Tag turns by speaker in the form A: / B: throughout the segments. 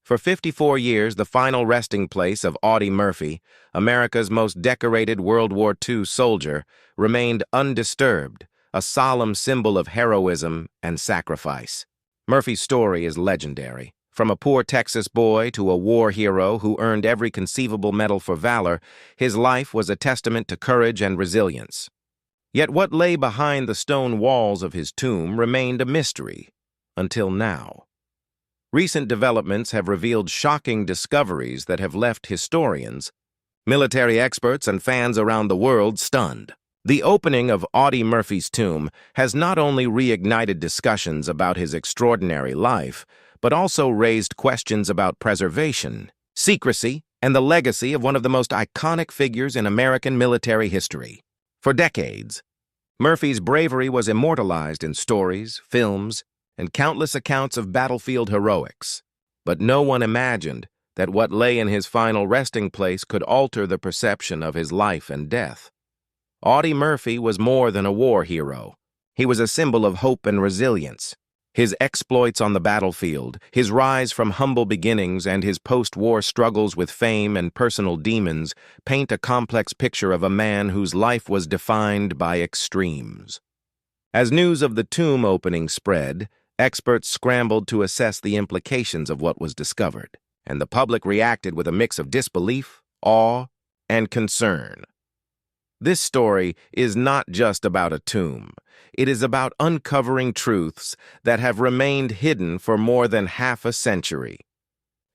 A: For 54 years, the final resting place of Audie Murphy, America's most decorated World War II soldier, remained undisturbed, a solemn symbol of heroism and sacrifice. Murphy's story is legendary. From a poor Texas boy to a war hero who earned every conceivable medal for valor, his life was a testament to courage and resilience. Yet what lay behind the stone walls of his tomb remained a mystery, until now. Recent developments have revealed shocking discoveries that have left historians, military experts, and fans around the world stunned. The opening of Audie Murphy's tomb has not only reignited discussions about his extraordinary life, but also raised questions about preservation, secrecy, and the legacy of one of the most iconic figures in American military history. For decades, Murphy's bravery was immortalized in stories, films, and countless accounts of battlefield heroics. But no one imagined that what lay in his final resting place could alter the perception of his life and death. Audie Murphy was more than a war hero. He was a symbol of hope and resilience. His exploits on the battlefield, his rise from humble beginnings, and his post-war struggles with fame and personal demons paint a complex picture of a man whose life was defined by extremes. As news of the tomb opening spread, experts scrambled to assess the implications of what was discovered, and the public reacted with a mix of disbelief, awe, and concern. This story is not just about a tomb. It is about uncovering truths that have remained hidden for more than half a century.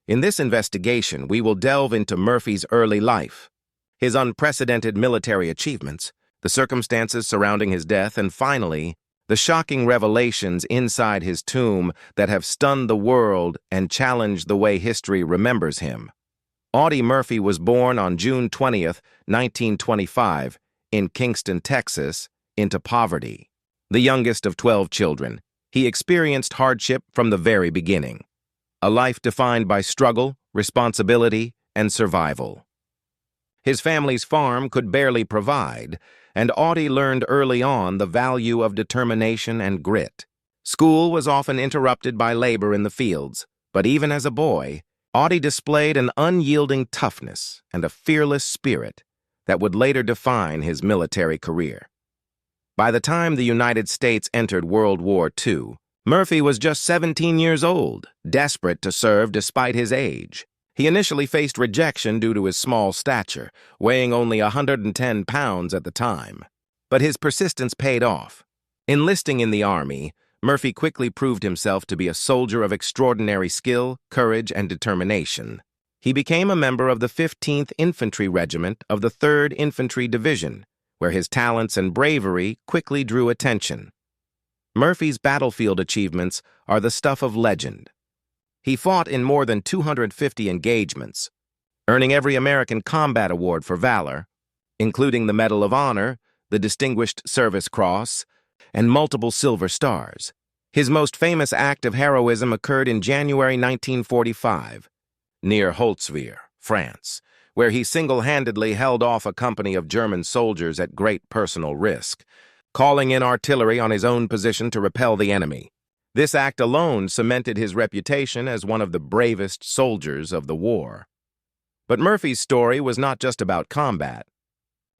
A: In this investigation, we will delve into Murphy's early life, his unprecedented military achievements, the circumstances surrounding his death, and finally, the shocking revelations inside his tomb that have stunned the world and challenged the way history remembers him. Audie Murphy was born on June 20th, 1925, in Kingston, Texas, into poverty. The youngest of 12 children, he experienced hardship from the very beginning. A life defined by struggle, responsibility, and survival. His family's farm could barely provide, and Audie learned early on the value of determination and grit. School was often interrupted by labor in the fields, but even as a boy, Audie displayed an unyielding toughness and a fearless spirit that would later define his military career. By the time the United States entered World War II, Murphy was just 17 years old, desperate to serve despite his age. He initially faced rejection due to his small stature, weighing only 110 pounds at the time. But his persistence paid off. Enlisting in the Army, Murphy quickly proved himself to be a soldier of extraordinary skill, courage, and determination. He became a member of the 15th Infantry Regiment of the 3rd Infantry Division, where his talents and bravery quickly drew attention. Murphy's battlefield achievements are the stuff of legend. He fought in more than 250 engagements, earning every American Combat Award for valor, including the Medal of Honor, the Distinguished Service Cross, and multiple Silver Stars. His most famous act of heroism occurred in January 1945, near Holtzwihr, France, where he single-handedly held off a company of German soldiers at great personal risk, calling in artillery on his own position to repel the enemy. This act alone cemented his reputation as one of the bravest soldiers of the war. But Murphy's story was not just about combat.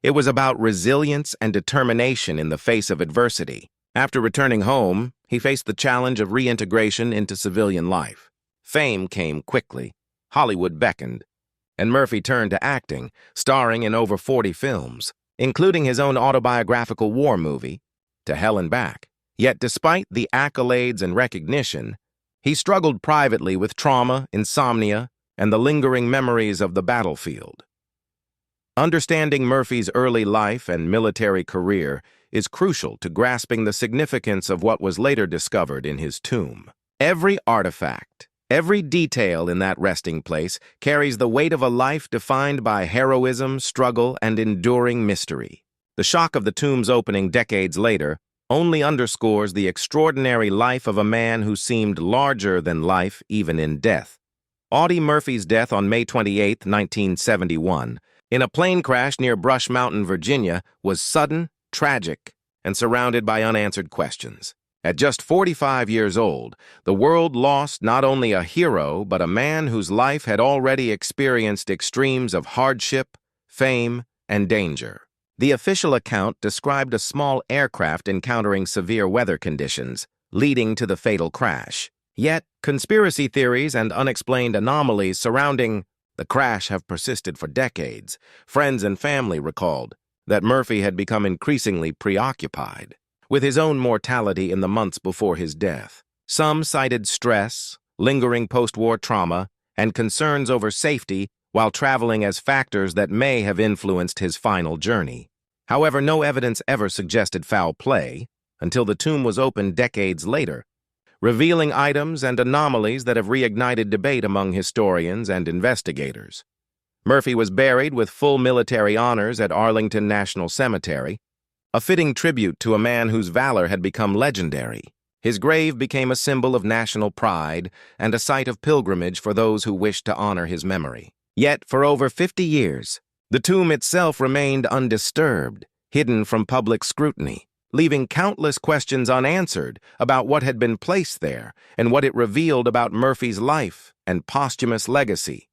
A: It was about resilience and determination in the face of adversity. After returning home, he faced the challenge of reintegration into civilian life. Fame came quickly. Hollywood beckoned, and Murphy turned to acting, starring in over 40 films, including his own autobiographical war movie, To Hell and Back. Yet despite the accolades and recognition, he struggled privately with trauma, insomnia, and the lingering memories of the battlefield. Understanding Murphy's early life and military career is crucial to grasping the significance of what was later discovered in his tomb. Every artifact, every detail in that resting place carries the weight of a life defined by heroism, struggle, and enduring mystery. The shock of the tomb's opening decades later only underscores the extraordinary life of a man who seemed larger than life even in death. Audie Murphy's death on May 28, 1971, in a plane crash near Brush Mountain, Virginia, was sudden, tragic, and surrounded by unanswered questions. At just 45 years old, the world lost not only a hero, but a man whose life had already experienced extremes of hardship, fame, and danger. The official account described a small aircraft encountering severe weather conditions, leading to the fatal crash. Yet, conspiracy theories and unexplained anomalies surrounding the crash have persisted for decades. Friends and family recalled that Murphy had become increasingly preoccupied with his own mortality in the months before his death. Some cited stress, lingering post-war trauma, and concerns over safety while traveling as factors that may have influenced his final journey. However, no evidence ever suggested foul play until the tomb was opened decades later, revealing items and anomalies that have reignited debate among historians and investigators. Murphy was buried with full military honors at Arlington National Cemetery, a fitting tribute to a man whose valor had become legendary. His grave became a symbol of national pride and a site of pilgrimage for those who wished to honor his memory. Yet, for over 50 years, the tomb itself remained undisturbed, hidden from public scrutiny, leaving countless questions unanswered about what had been placed there and what it revealed about Murphy's life and posthumous legacy.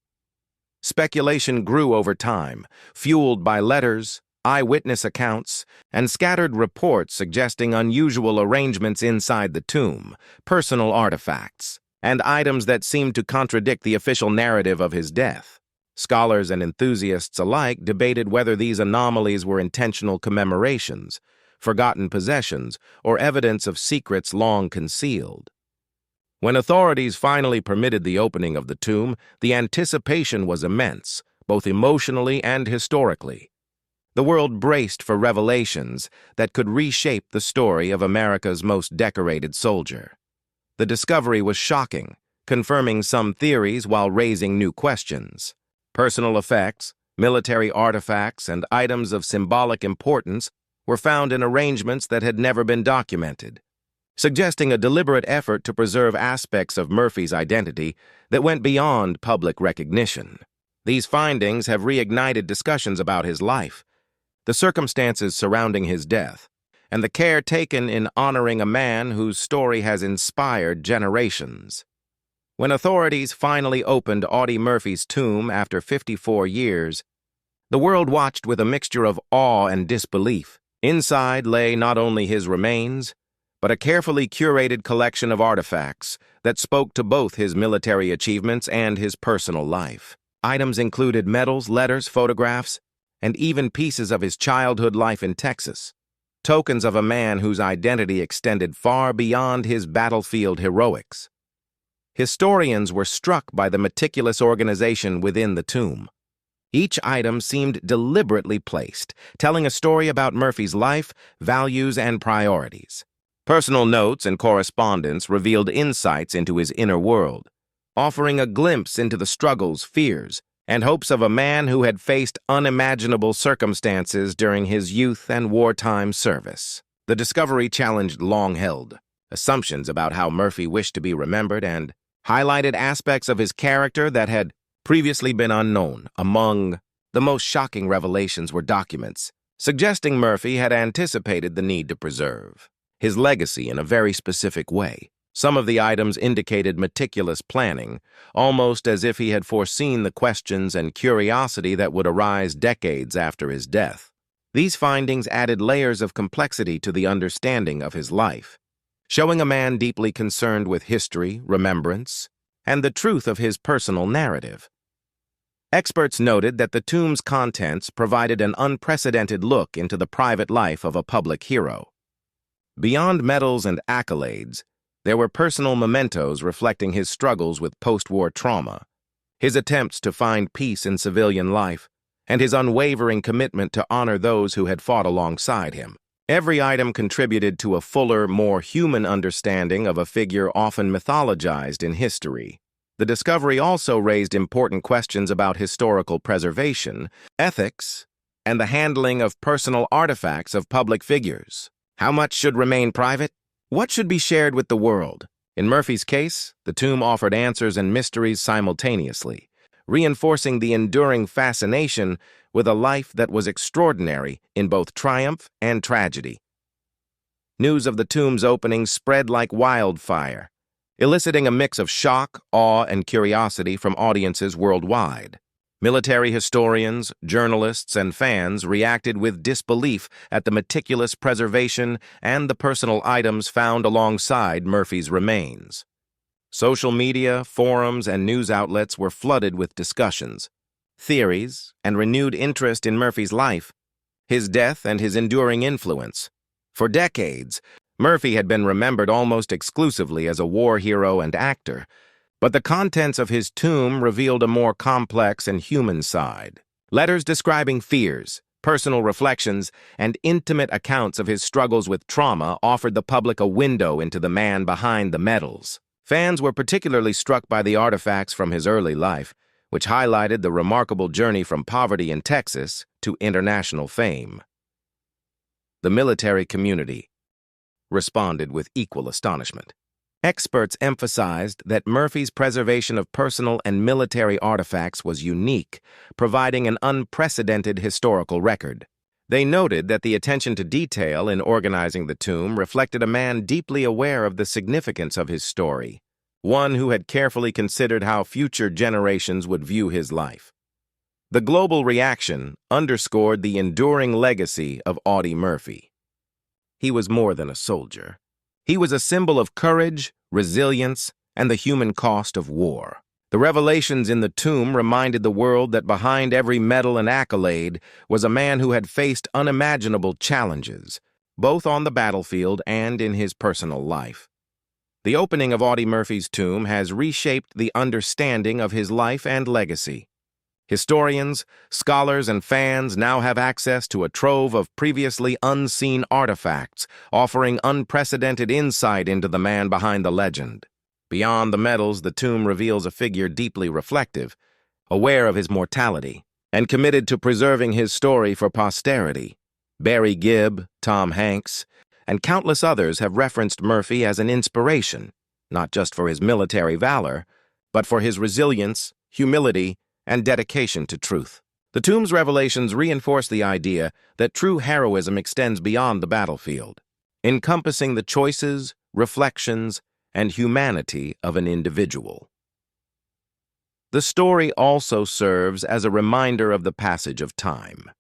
A: Speculation grew over time, fueled by letters, eyewitness accounts, and scattered reports suggesting unusual arrangements inside the tomb, personal artifacts, and items that seemed to contradict the official narrative of his death. Scholars and enthusiasts alike debated whether these anomalies were intentional commemorations, forgotten possessions, or evidence of secrets long concealed. When authorities finally permitted the opening of the tomb, the anticipation was immense, both emotionally and historically. The world braced for revelations that could reshape the story of America's most decorated soldier. The discovery was shocking, confirming some theories while raising new questions. Personal effects, military artifacts, and items of symbolic importance were found in arrangements that had never been documented, suggesting a deliberate effort to preserve aspects of Murphy's identity that went beyond public recognition. These findings have reignited discussions about his life, the circumstances surrounding his death, and the care taken in honoring a man whose story has inspired generations. When authorities finally opened Audie Murphy's tomb after 54 years, the world watched with a mixture of awe and disbelief. Inside lay not only his remains, but a carefully curated collection of artifacts that spoke to both his military achievements and his personal life. Items included medals, letters, photographs, and even pieces of his childhood life in Texas, tokens of a man whose identity extended far beyond his battlefield heroics. Historians were struck by the meticulous organization within the tomb. Each item seemed deliberately placed, telling a story about Murphy's life, values, and priorities. Personal notes and correspondence revealed insights into his inner world, offering a glimpse into the struggles, fears, and hopes of a man who had faced unimaginable circumstances during his youth and wartime service. The discovery challenged long-held assumptions about how Murphy wished to be remembered and highlighted aspects of his character that had previously been unknown. Among the most shocking revelations were documents suggesting Murphy had anticipated the need to preserve his legacy in a very specific way. Some of the items indicated meticulous planning, almost as if he had foreseen the questions and curiosity that would arise decades after his death. These findings added layers of complexity to the understanding of his life, showing a man deeply concerned with history, remembrance, and the truth of his personal narrative. Experts noted that the tomb's contents provided an unprecedented look into the private life of a public hero. Beyond medals and accolades, there were personal mementos reflecting his struggles with post-war trauma, his attempts to find peace in civilian life, and his unwavering commitment to honor those who had fought alongside him. Every item contributed to a fuller, more human understanding of a figure often mythologized in history. The discovery also raised important questions about historical preservation, ethics, and the handling of personal artifacts of public figures. How much should remain private? What should be shared with the world? In Murphy's case, the tomb offered answers and mysteries simultaneously, reinforcing the enduring fascination with a life that was extraordinary in both triumph and tragedy. news of the tomb's opening spread like wildfire, eliciting a mix of shock, awe, and curiosity from audiences worldwide. Military historians, journalists, and fans reacted with disbelief at the meticulous preservation and the personal items found alongside Murphy's remains. Social media, forums, and news outlets were flooded with discussions, theories, and renewed interest in Murphy's life, his death, and his enduring influence. For decades, Murphy had been remembered almost exclusively as a war hero and actor, but the contents of his tomb revealed a more complex and human side. Letters describing fears, personal reflections, and intimate accounts of his struggles with trauma offered the public a window into the man behind the medals. Fans were particularly struck by the artifacts from his early life, which highlighted the remarkable journey from poverty in Texas to international fame. The military community responded with equal astonishment. Experts emphasized that Murphy's preservation of personal and military artifacts was unique, providing an unprecedented historical record. They noted that the attention to detail in organizing the tomb reflected a man deeply aware of the significance of his story, one who had carefully considered how future generations would view his life. The global reaction underscored the enduring legacy of Audie Murphy. He was more than a soldier. He was a symbol of courage, resilience, and the human cost of war. The revelations in the tomb reminded the world that behind every medal and accolade was a man who had faced unimaginable challenges, both on the battlefield and in his personal life. The opening of Audie Murphy's tomb has reshaped the understanding of his life and legacy. Historians, scholars, and fans now have access to a trove of previously unseen artifacts, offering unprecedented insight into the man behind the legend. Beyond the medals, the tomb reveals a figure deeply reflective, aware of his mortality, and committed to preserving his story for posterity. Barry Gibb, Tom Hanks, and countless others have referenced Murphy as an inspiration, not just for his military valor, but for his resilience, humility, and dedication to truth. The tomb's revelations reinforce the idea that true heroism extends beyond the battlefield, encompassing the choices, reflections, and humanity of an individual. The story also serves as a reminder of the passage of time.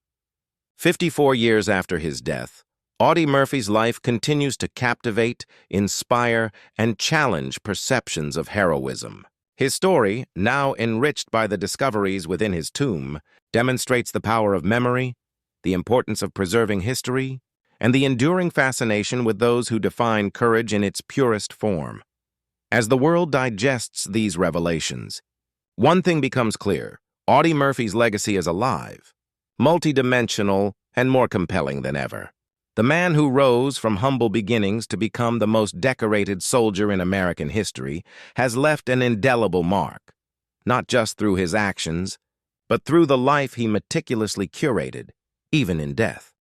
A: 54 years after his death, Audie Murphy's life continues to captivate, inspire, and challenge perceptions of heroism. His story, now enriched by the discoveries within his tomb, demonstrates the power of memory, the importance of preserving history, and the enduring fascination with those who define courage in its purest form. As the world digests these revelations, one thing becomes clear: Audie Murphy's legacy is alive, multidimensional, and more compelling than ever. The man who rose from humble beginnings to become the most decorated soldier in American history has left an indelible mark, not just through his actions, but through the life he meticulously curated, even in death.